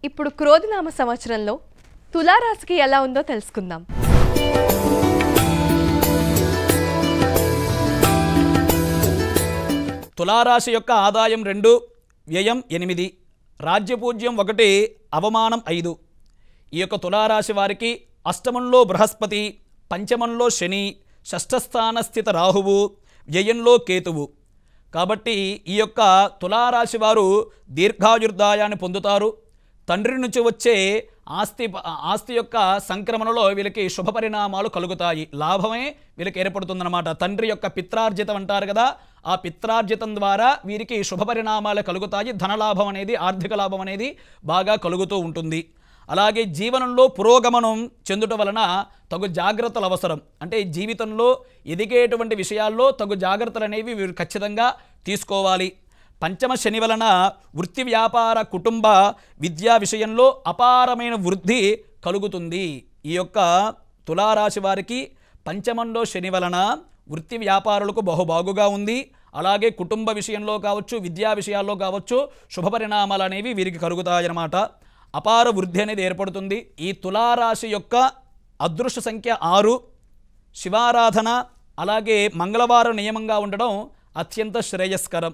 ఇప్పుడు క్రోధినామ సంవత్సరంలో తులారాశికి ఎలా ఉందో తెలుసుకుందాం. తులారాశి యొక్క ఆదాయం 2, వ్యయం 8, రాజ్యపూజ్యం 1, అవమానం 5. ఈ యొక్క తులారాశి వారికి అష్టమంలో బృహస్పతి, పంచమంలో శని, షష్ఠస్థాన స్థిత రాహువు, వ్యయంలో కేతువు. కాబట్టి ఈ యొక్క తులారాశి వారు దీర్ఘాయుర్దాయాన్ని పొందుతారు. తండ్రి నుంచి వచ్చే ఆస్తి యొక్క సంక్రమణలో వీళ్ళకి శుభ పరిణామాలు కలుగుతాయి. లాభమే వీళ్ళకి ఏర్పడుతుందన్నమాట. తండ్రి యొక్క పిత్రార్జితం అంటారు కదా, ఆ పిత్రార్జితం ద్వారా వీరికి శుభ పరిణామాలు కలుగుతాయి. ధనలాభం అనేది, ఆర్థిక లాభం అనేది బాగా కలుగుతూ ఉంటుంది. అలాగే జీవనంలో పురోగమనం చెందుట వలన తగు జాగ్రత్తలు అవసరం. అంటే జీవితంలో ఎదిగేటువంటి విషయాల్లో తగు జాగ్రత్తలు అనేవి వీరు ఖచ్చితంగా తీసుకోవాలి. పంచమ శని వలన వృత్తి, వ్యాపార, కుటుంబ, విద్యా విషయంలో అపారమైన వృద్ధి కలుగుతుంది. ఈ యొక్క తులారాశి వారికి పంచమంలో శని వలన వృత్తి వ్యాపారులకు బహుబాగుగా ఉంది. అలాగే కుటుంబ విషయంలో కావచ్చు, విద్యా విషయాల్లో కావచ్చు శుభ పరిణామాలు అనేవి వీరికి కలుగుతాయన్నమాట. అపార వృద్ధి అనేది ఏర్పడుతుంది. ఈ తులారాశి యొక్క అదృష్ట సంఖ్య 6. శివారాధన అలాగే మంగళవారం నియమంగా ఉండడం అత్యంత శ్రేయస్కరం.